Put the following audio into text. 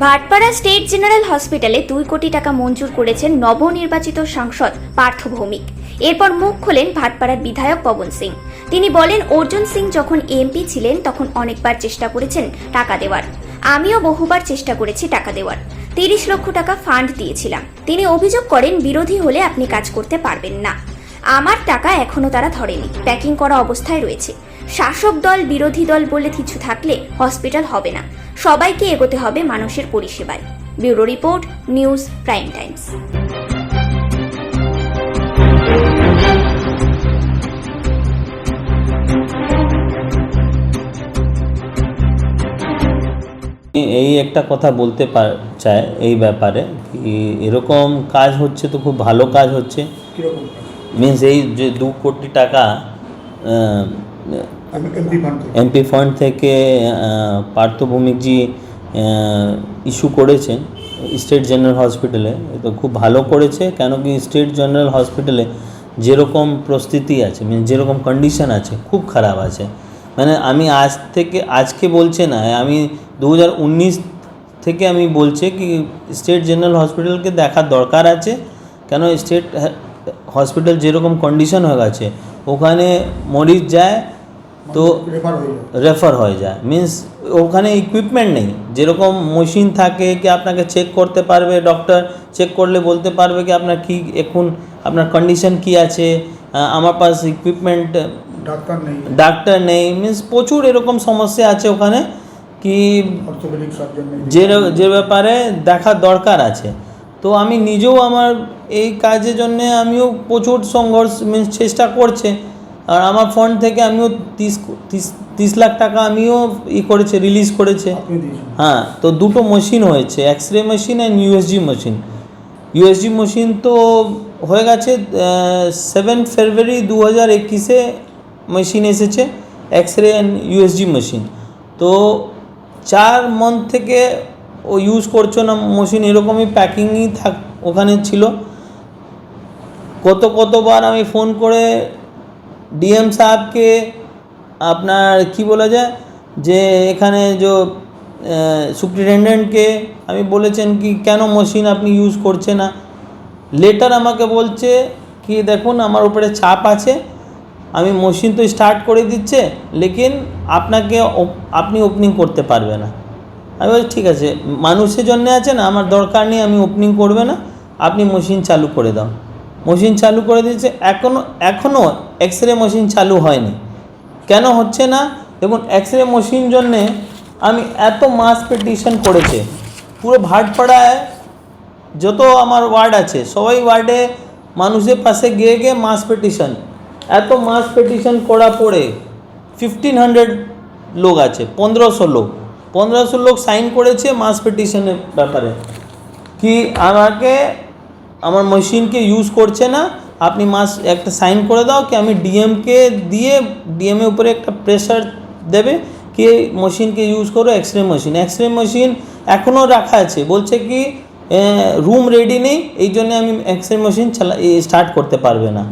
Bhatpara state general হসপিটালে 2 কোটি টাকা মঞ্জুর করেছেন নবনির্বাচিত সাংসদ পার্থ ভৌমিক। এরপর মুখ খোলেন ভাটপাড়ার বিধায়ক পবন সিং। তিনি বলেন, অর্জুন সিং যখন এমপি ছিলেন তখন অনেকবার চেষ্টা করেছেন টাকা দেওয়ার, আমিও বহুবার চেষ্টা করেছি টাকা দেওয়ার, 30 লক্ষ টাকা ফান্ড দিয়েছিলাম। তিনি অভিযোগ করেন, বিরোধী হলে আপনি কাজ করতে পারবেন না। আমার টাকা এখনো তারা ধরেনি, প্যাকিং করা অবস্থায় রয়েছে। শাসক দল বিরোধী দল বলে কিছু থাকলে হসপিটাল হবে না, সবাইকে এগোতে হবে মানুষের পরিষেবায়। Bureau report, news prime Times. এই একটা কথা বলতে চাই এই ব্যাপারে, কি এরকম কাজ হচ্ছে তো খুব ভালো কাজ হচ্ছে। মিনস এই যে 2 কোটি টাকা এমপি ফান্ড থেকে পার্থ ভৌমিকজি ইস্যু করেছেন স্টেট জেনারেল হসপিটালে, তো খুব ভালো করেছে। কেন কি স্টেট জেনারেল হসপিটালে যেরকম পরিস্থিতি আছে, মিনস যেরকম কন্ডিশন আছে খুব খারাপ আছে। মানে আমি আজকে বলছে না, আমি 2019 থেকে আমি বলছি কি স্টেট জেনারেল হসপিটালকে দেখার দরকার আছে। কেন স্টেট হসপিটাল যেরকম কন্ডিশন হয়ে গেছে, ওখানে মরিজ যায় তো রেফার হয়ে যায়। মিন্স ওখানে ইকুইপমেন্ট নেই, যেরকম মেশিন থাকে কি আপনাকে চেক করতে পারবে, ডক্টর চেক করলে বলতে পারবে কি আপনার কি এখন আপনার কন্ডিশন কি আছে। আমার পাশ ইকুইপমেন্ট ডাক্তার নেই, মিন্স প্রচুর এরকম সমস্যা আছে ওখানে, কি যে ব্যাপারে দেখার দরকার আছে। তো আমি নিজেও আমার এই কাজের জন্য আমিও প্রচুর সংঘর্ষ মিন্স চেষ্টা করছে। আর আমার ফান্ড থেকে আমিও 30 লাখ টাকা আমিও করেছে, রিলিজ করেছে। হ্যাঁ, তো 2টো মেশিন হয়েছে, X-ray machine and USG machine. USG machine তো হয়ে গেছে 7 ফেব্রুয়ারি 2021-এ মেশিন এসেছে, এক্স-রে অ্যান্ড ইউএসজি মেশিন। তো 4 মান্থ থেকে ও ইউজ করছো না মেশিন, এরকমই প্যাকিংই ওখানে ছিল। কতবার আমি ফোন করে ডিএম সাহেবকে আপনার কি বলা যায় যে এখানে যে সুপ্রিনটেন্ডেন্টকে আমি বলেছেন কি কেন মেশিন আপনি ইউজ করছে না। লেটার আমাকে বলছে কি দেখুন আমার উপরে চাপ আছে, আমি মেশিন তো স্টার্ট করে দিচ্ছে, লেকিন আপনি ওপেনিং করতে পারবে না। আমি বলছি ঠিক আছে, মানুষের জন্য আছে না, আমার দরকার নেই, আমি ওপেনিং করবে না, আপনি মেশিন চালু করে দাও। মেশিন চালু করে দিয়েছে, এখনও এক্স-রে মেশিন চালু হয়নি। কেন হচ্ছে না দেখুন, এক্স-রে মেশিন জন্যে আমি এত মাস পিটিশন করেছে, পুরো ভাটপাড়ায় যত আমার ওয়ার্ড আছে সবাই ওয়ার্ডে মানুষের পাশে গিয়ে মাস পিটিশন, এত মাস পিটিশন করা পড়ে 1500 লোক আছে, 1500 লোক সাইন করেছে মাস পিটিশনের ব্যাপারে কি আমাকে আমার মেশিনকে ইউজ করছে না, আপনি একটা সাইন করে দাও কি আমি ডিএমকে দিয়ে ডিএমের উপরে একটা প্রেশার দেবে কি মেশিনকে ইউজ করো। এক্স-রে মেশিন এখনও রাখা আছে, বলছে কি রুম রেডি নেই, এই জন্য আমি এক্স-রে মেশিন স্টার্ট করতে পারবে না।